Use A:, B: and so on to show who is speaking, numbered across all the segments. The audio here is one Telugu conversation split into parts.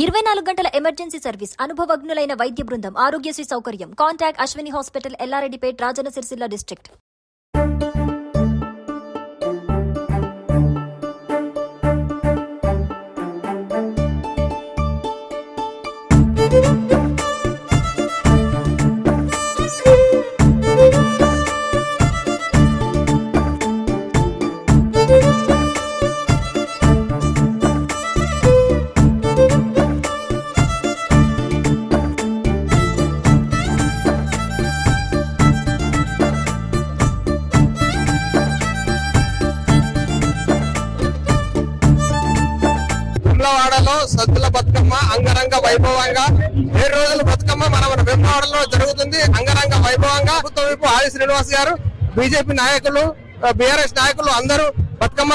A: 24 గంటల ఎమర్జెన్సీ సర్వీస్, అనుభవజ్ఞులైన వైద్య బృందం, ఆరోగ్యశ్రీ సౌకర్యం. Contact Ashwini hospital, Yellareddypet, Rajanna Sircilla district.
B: వేములవాడలో సద్దుల బతుకమ్మ అంగరంగ వైభవంగా 7 రోజుల బతుకమ్మ మన వేములవాడలో జరుగుతుంది. అంగరంగ వైభవంగా ప్రభుత్వ వైపు ఆది శ్రీనివాస్ గారు, బీజేపీ నాయకులు, బీఆర్ఎస్ నాయకులు అందరూ బతుకమ్మ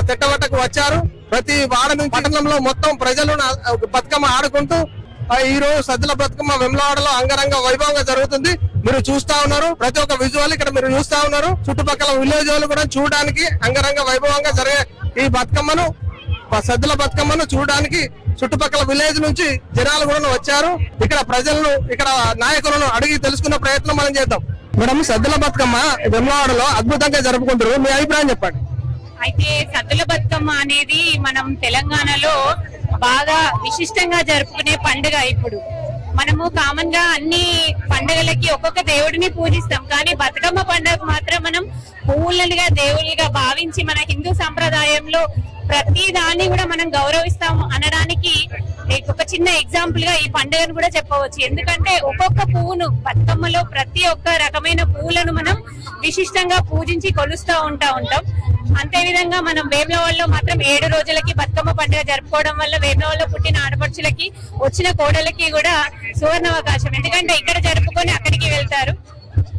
B: తెట్టబట్టకు వచ్చారు. ప్రతి వాడ నుంచి పట్టణంలో మొత్తం ప్రజలు బతుకమ్మ ఆడుకుంటూ ఈ రోజు సద్దుల బతుకమ్మ వేములవాడలో అంగరంగ వైభవంగా జరుగుతుంది. మీరు చూస్తా ఉన్నారు, ప్రతి ఒక్క విజువల్ ఇక్కడ మీరు చూస్తా ఉన్నారు. చుట్టుపక్కల విలేజ్ వాళ్ళు కూడా చూడడానికి అంగరంగ వైభవంగా జరిగే ఈ బతుకమ్మను, సద్దుల బతుకమ్మను చూడడానికి చుట్టుపక్కల విలేజ్ నుంచి జనాలు కూడా వచ్చారు. ఇక్కడ ప్రజలను, ఇక్కడ నాయకులను అడిగి తెలుసుకున్న ప్రయత్నం మనం చేద్దాం. మేడం, సద్దుల బతుకమ్మ వేములవాడలో అద్భుతంగా జరుపుకుంటారు, మీ అభిప్రాయం చెప్పండి.
C: అయితే సద్దుల బతుకమ్మ అనేది మనం తెలంగాణలో బాగా విశిష్టంగా జరుపుకునే పండుగ. ఇప్పుడు మనము కామన్ గా అన్ని పండుగలకి ఒక్కొక్క దేవుడిని పూజిస్తాం, కానీ బతుకమ్మ పండుగ మాత్రం మనం పువ్వులుగా దేవుళ్ళుగా భావించి మన హిందూ సంప్రదాయంలో ప్రతి దాన్ని కూడా మనం గౌరవిస్తాం అనడానికి ఒక చిన్న ఎగ్జాంపుల్ గా ఈ పండుగను కూడా చెప్పవచ్చు. ఎందుకంటే ఒక్కొక్క పువ్వును, బతుకమ్మలో ప్రతి ఒక్క రకమైన పువ్వులను మనం విశిష్టంగా పూజించి కొలుస్తూ ఉంటాం. అంతే విధంగా మనం వేములవాడలో మాత్రం 7 రోజులకి బతుకమ్మ పండుగ జరుపుకోవడం వల్ల వేములవాడలో పుట్టిన ఆడపడుచులకి, వచ్చిన కోడలకి కూడా సువర్ణావకాశం. ఎందుకంటే ఇక్కడ జరుపుకొని అక్కడికి వెళ్తారు,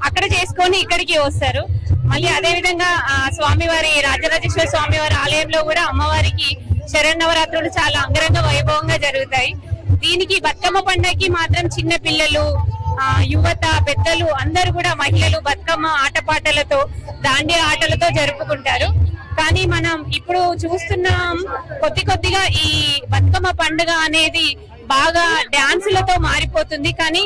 C: అక్కడ చేసుకొని ఇక్కడికి వస్తారు. మళ్ళీ అదే విధంగా స్వామివారి, రాజరాజేశ్వర స్వామివారి ఆలయంలో కూడా అమ్మవారికి శరన్నవరాత్రులు చాలా అంగరంగ వైభవంగా జరుగుతాయి. దీనికి బతుకమ్మ పండుగకి మాత్రం చిన్న పిల్లలు, యువత, పెద్దలు అందరూ కూడా, మహిళలు బతుకమ్మ ఆటపాటలతో, దాండియా ఆటలతో జరుపుకుంటారు. కానీ మనం ఇప్పుడు చూస్తున్నాం కొద్దిగా ఈ బతుకమ్మ పండుగ అనేది బాగా డాన్సులతో మారిపోతుంది. కానీ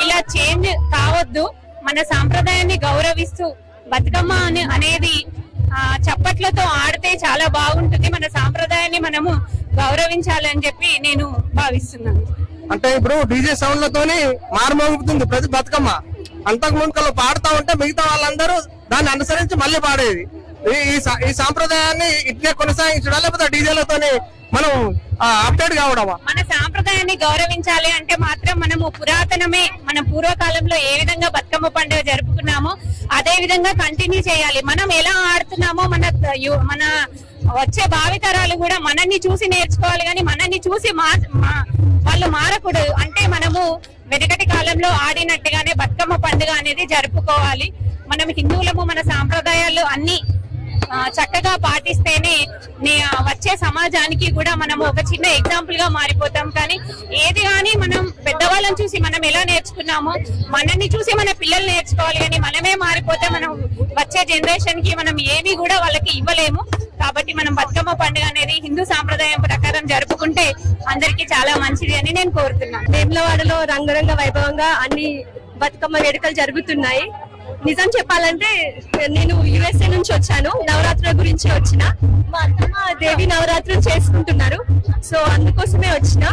C: ఇలా చేంజ్ కావద్దు. మన సాంప్రదాయాన్ని గౌరవిస్తూ బతుకమ్మ అనేది చప్పట్లతో ఆడితే చాలా బాగుంటుంది. మన సాంప్రదాయాన్ని మనము గౌరవించాలని చెప్పి నేను భావిస్తున్నాను.
B: అంటే ఇప్పుడు డీజే సౌండ్లతోని మారుమోగుతుంది ప్రతి బతుకమ్మ. అంతకు ముందు పాడుతూ ఉంటే మిగతా వాళ్ళందరూ దాన్ని అనుసరించి మళ్ళీ పాడేది. ఈ సాంప్రదాయాన్ని ఇట్లే కొనసాగించడం, లేకపోతే డీజేలతోని మనం అప్డేట్ కావడమా?
C: మన సాంప్రదాయాన్ని గౌరవించాలి అంటే మాత్రం మనము పురాతనమే, మన పూర్వకాలంలో ఏ విధంగా బతుకమ్మ పండుగ జరుపుకున్నామో అదే విధంగా కంటిన్యూ చేయాలి. మనం ఎలా ఆడుతున్నామో మన వచ్చే భావితరాలు కూడా మనల్ని చూసి నేర్చుకోవాలి, కానీ మనల్ని చూసి వాళ్ళు మారకూడదు. అంటే మనము వెనకటి కాలంలో ఆడినట్టుగానే బతుకమ్మ పండుగ అనేది జరుపుకోవాలి. మనం హిందువులము, మన సాంప్రదాయాలు అన్ని చక్కగా పాటిస్తేనే వచ్చే సమాజానికి కూడా మనము ఒక చిన్న ఎగ్జాంపుల్ గా మారిపోతాం. కానీ ఏది కానీ మనం పెద్దవాళ్ళని చూసి మనం ఎలా నేర్చుకున్నామో మనల్ని చూసి మన పిల్లలు నేర్చుకోవాలి. కానీ మనమే మారిపోతే మనం వచ్చే జనరేషన్ కి మనం ఏమి కూడా వాళ్ళకి ఇవ్వలేము. కాబట్టి మనం బతుకమ్మ పండుగ అనేది హిందూ సాంప్రదాయం ప్రకారం జరుపుకుంటే అందరికి చాలా మంచిది అని నేను కోరుతున్నాను.
D: వేములవాడలో రంగురంగ వైభవంగా అన్ని బతుకమ్మ వేడుకలు జరుగుతున్నాయి. నిజం చెప్పాలంటే నేను యుఎస్ఏ నుంచి వచ్చాను, నవరాత్రుల గురించి వచ్చిన. మా అత్తమ్మ దేవి నవరాత్రులు చేసుకుంటున్నారు, సో అందుకోసమే వచ్చిన.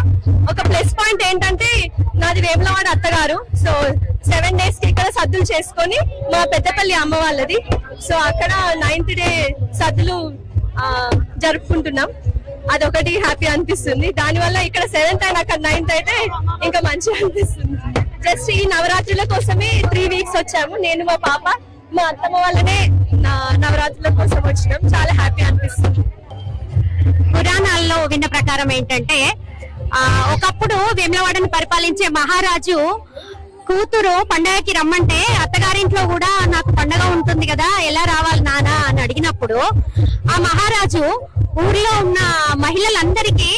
D: ఒక ప్లస్ పాయింట్ ఏంటంటే నాది వేములవాడ అత్తగారు, సో 7 days కి ఇక్కడ సద్దులు చేసుకొని మా పెద్దపల్లి అమ్మ వాళ్ళది, సో అక్కడ 9th day సద్దులు జరుపుకుంటున్నాం. అదొకటి హ్యాపీ అనిపిస్తుంది. దానివల్ల ఇక్కడ 7th and అక్కడ 9th అయితే ఇంకా మంచిగా అనిపిస్తుంది. జస్ట్ ఈ నవరాత్రుల కోసమే 3 weeks వచ్చాము. నేను, మా పాప, మా అత్తమ్మ వాళ్ళనే నవరాత్రుల కోసం వచ్చినాం. చాలా హ్యాపీ అనిపిస్తుంది.
E: పురాణాల్లో విన్న ప్రకారం ఏంటంటే ఒకప్పుడు వేములవాడని పరిపాలించే మహారాజు కూతురు పండగకి రమ్మంటే అత్తగారింట్లో కూడా నాకు పండగ ఉంటుంది కదా, ఎలా రావాలి నాన్న అని అడిగినప్పుడు ఆ మహారాజు ఊర్లో ఉన్న మహిళలందరికీ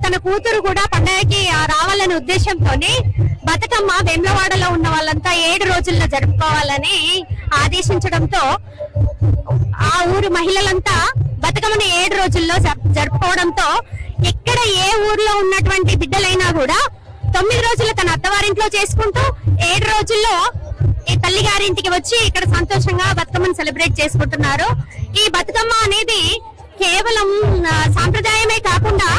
E: తన కూతురు కూడా పండగకి రావాలనే ఉద్దేశంతోనే బతుకమ్మ వేములవాడలో ఉన్న వాళ్ళంతా 7 రోజుల్లో జరుపుకోవాలని ఆదేశించడంతో ఆ ఊరు మహిళలంతా బతుకమ్మని 7 రోజుల్లో జరుపుకోవడంతో ఎక్కడ ఏ ఊర్లో ఉన్నటువంటి బిడ్డలైనా కూడా 9 రోజులు తన అత్తవారింట్లో చేసుకుంటూ 7 రోజుల్లో ఈ తల్లి గారింటికి వచ్చి ఇక్కడ సంతోషంగా బతుకమ్మను సెలబ్రేట్ చేసుకుంటున్నారు. ఈ బతుకమ్మ అనేది కేవలం సాంప్రదాయమే కాకుండా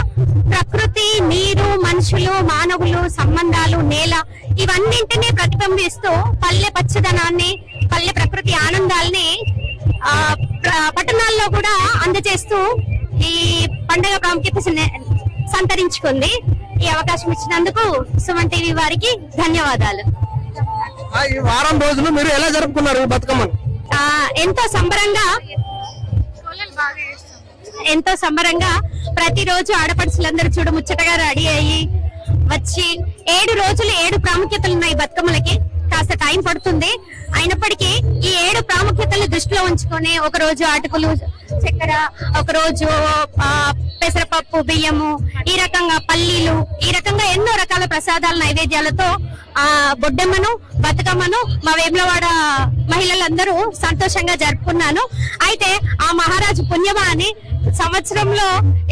E: ప్రకృతి, నీరు, మనుషులు, మానవులు, సంబంధాలు, నేల ఇవన్నింటినీ ప్రతిబింబిస్తూ పల్లె పచ్చదనాన్ని, పల్లె ప్రకృతి ఆనందాల్ని పట్టణాల్లో కూడా అందజేస్తూ ఈ పండుగ ప్రాముఖ్యత సంతరించుకుంది. ఈ అవకాశం ఇచ్చినందుకు సుమన్ టీవీ వారికి ధన్యవాదాలు.
B: ఈ వారం రోజులు మీరు ఎలా జరుపుకున్నారు ఈ బతుకమ్మను?
E: ఎంతో సంబరంగా ప్రతిరోజు ఆడపడుచులందరూ చూడముచ్చటగా రెడీ అయ్యి వచ్చి 7 రోజులు 7 ప్రాముఖ్యతలు ఉన్నాయి బతుకమ్మలకి. కాస్త టైం పడుతుంది, అయినప్పటికీ ఈ 7 ప్రాముఖ్యతలు దృష్టిలో ఉంచుకొని ఒక రోజు అటుకులు, చక్కెర, ఒక రోజు పెసరపప్పు, బియ్యము, ఈ రకంగా పల్లీలు, ఈ రకంగా ఎన్నో రకాల ప్రసాదాల నైవేద్యాలతో బొడ్డెమ్మను, బతుకమ్మను మా వేములవాడ మహిళలందరూ సంతోషంగా జరుపుకున్నాను. అయితే ఆ మహారాజు పుణ్యమా అని సంవత్సరంలో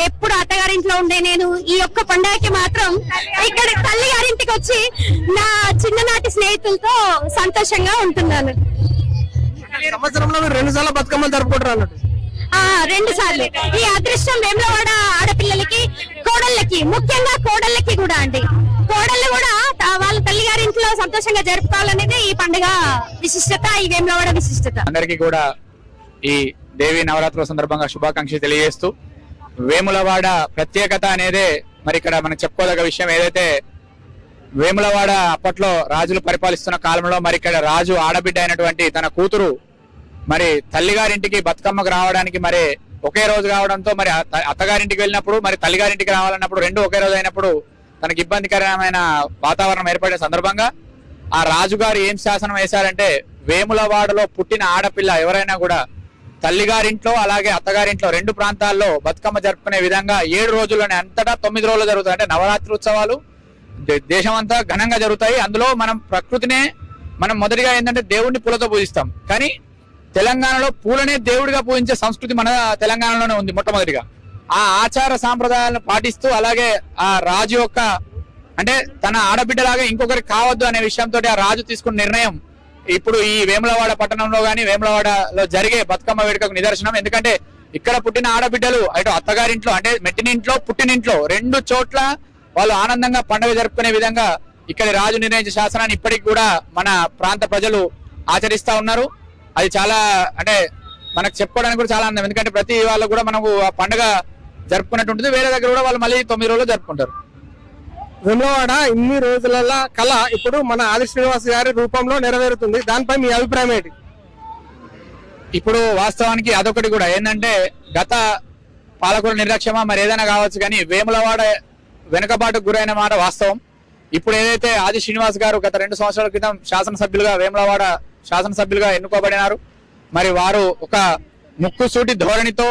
E: ఎప్పుడు అత్తగారింట్లో ఉండే నేను ఈ ఒక్క పండుగకి మాత్రం ఇక్కడ తల్లి గారింటికి వచ్చి నా చిన్ననాటి స్నేహితులతో సంతోషంగా ఉంటున్నాను.
B: సంవత్సరంలో 2 సార్లు బతుకమ్మలు జరుపుకుంటారు అన్నట్టు.
E: 2 సార్లు. ఈ అదృష్టం వేములవాడ ఆడపిల్లలకి, కోడళ్ళకి, ముఖ్యంగా కోడళ్ళకి కూడా అండి. కోడళ్ళు కూడా వాళ్ళ తల్లి గారింట్లో సంతోషంగా జరుపుకోవాలనేది ఈ పండుగ విశిష్టత, ఈ వేములవాడ విశిష్టత.
F: అందరికీ కూడా ఈ దేవి నవరాత్రుల సందర్భంగా శుభాకాంక్షలు తెలియజేస్తూ, వేములవాడ ప్రత్యేకత అనేదే మరి ఇక్కడ మనం చెప్పుకోదగ్గ విషయం. ఏదైతే వేములవాడ అప్పట్లో రాజులు పరిపాలిస్తున్న కాలంలో మరి ఇక్కడ రాజు ఆడబిడ్డ అయినటువంటి తన కూతురు మరి తల్లిగారింటికి బతుకమ్మకు రావడానికి మరి ఒకే రోజు కావడంతో మరి అత్తగారింటికి వెళ్ళినప్పుడు మరి తల్లిగారింటికి రావాలన్నప్పుడు 2 ఒకే రోజు అయినప్పుడు తనకి ఇబ్బందికరమైన వాతావరణం ఏర్పడే సందర్భంగా ఆ రాజుగారు ఏం శాసనం వేశారంటే, వేములవాడలో పుట్టిన ఆడపిల్ల ఎవరైనా కూడా తల్లిగారింట్లో అలాగే అత్తగారింట్లో 2 ప్రాంతాల్లో బతుకమ్మ జరుపుకునే విధంగా 7 రోజుల్లోనే అంతటా 9 రోజులు జరుగుతాయి. అంటే నవరాత్రి ఉత్సవాలు దేశమంతా ఘనంగా జరుగుతాయి. అందులో మనం ప్రకృతినే మనం మొదటిగా ఏంటంటే దేవుడిని పూలతో పూజిస్తాం. కానీ తెలంగాణలో పూలనే దేవుడిగా పూజించే సంస్కృతి మన తెలంగాణలోనే ఉంది మొట్టమొదటిగా. ఆ ఆచార సాంప్రదాయాలను పాటిస్తూ అలాగే ఆ రాజు యొక్క అంటే తన ఆడబిడ్డలాగా ఇంకొకరికి కావద్దు అనే విషయంతో ఆ రాజు తీసుకున్న నిర్ణయం ఇప్పుడు ఈ వేములవాడ పట్టణంలో గానీ వేములవాడలో జరిగే బతుకమ్మ వేడుకకు నిదర్శనం. ఎందుకంటే ఇక్కడ పుట్టిన ఆడబిడ్డలు అటు అత్తగారింట్లో అంటే మెట్టినింట్లో, పుట్టినింట్లో 2 చోట్ల వాళ్ళు ఆనందంగా పండుగ జరుపుకునే విధంగా ఇక్కడ రాజు నిర్ణయించిన శాసనాన్ని ఇప్పటికి కూడా మన ప్రాంత ప్రజలు ఆచరిస్తా ఉన్నారు. అది చాలా అంటే మనకు చెప్పుకోవడానికి కూడా చాలా ఆనందం. ఎందుకంటే ప్రతి వాళ్ళు కూడా మనకు ఆ పండుగ జరుపుకున్నట్టు ఉంటుంది. వేరే దగ్గర కూడా వాళ్ళు మళ్ళీ 9 రోజులు జరుపుకుంటారు.
B: వేములవాడ ఇన్ని రోజుల కళ ఇప్పుడు మన ఆది శ్రీనివాస్ గారి రూపంలో నెరవేరుతుంది. దానిపై మీ అభిప్రాయం ఏంటి?
F: ఇప్పుడు వాస్తవానికి అదొకటి కూడా ఏంటంటే గత పాలకుల నిర్లక్ష్యమా మరి ఏదైనా కావచ్చు, కానీ వేములవాడ వెనుకబాటుకు గురైన మాట వాస్తవం. ఇప్పుడు ఏదైతే ఆది శ్రీనివాస్ గారు గత 2 సంవత్సరాల క్రితం శాసనసభ్యులుగా వేములవాడ శాసనసభ్యులుగా ఎన్నుకోబడినారు. మరి వారు ఒక ముక్కుసూటి ధోరణితో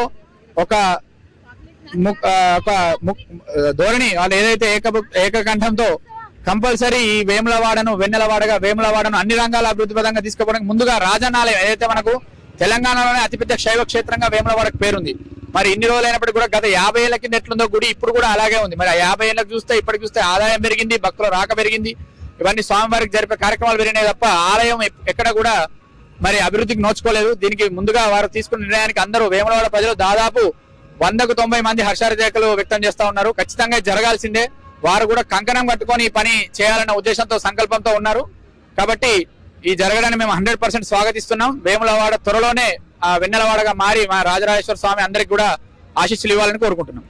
F: ఒక ధోరణి వాళ్ళు ఏదైతే ఏకకంఠంతో కంపల్సరీ ఈ వేములవాడను వెన్నెలవాడగా వేములవాడను అన్ని రంగాల అభివృద్ధి పదంగా తీసుకుపోవడానికి ముందుగా రాజనాలయం ఏదైతే మనకు తెలంగాణలోనే అతిపెద్ద శైవ క్షేత్రంగా వేములవాడకు పేరుంది. మరి ఇన్ని రోజులైనప్పటికీ కూడా గత 50 ఏళ్ల కింద ఎట్లుందో గుడి ఇప్పుడు కూడా అలాగే ఉంది. మరి ఆ 50 ఏళ్ళకి చూస్తే ఇప్పటికి చూస్తే ఆదాయం పెరిగింది, భక్తుల రాక పెరిగింది, ఇవన్నీ స్వామివారికి జరిపే కార్యక్రమాలు పెరిగినాయి తప్ప ఆలయం ఎక్కడ కూడా మరి అభివృద్ధికి నోచుకోలేదు. దీనికి ముందుగా వారు తీసుకున్న నిర్ణయానికి అందరూ వేములవాడ ప్రజలు దాదాపు 100కు 90 మంది హర్షాతిరేకలు వ్యక్తం చేస్తా ఉన్నారు. ఖచ్చితంగా జరగాల్సిందే. వారు కూడా కంకణం కట్టుకొని ఈ పని చేయాలన్న ఉద్దేశంతో సంకల్పంతో ఉన్నారు. కాబట్టి ఈ జరగడాన్ని మేము 100% స్వాగతిస్తున్నాం. వేములవాడ త్వరలోనే వెన్నెలవాడగా మారి మా రాజరాజేశ్వర స్వామి అందరికి కూడా ఆశీస్సులు ఇవ్వాలని కోరుకుంటున్నాం.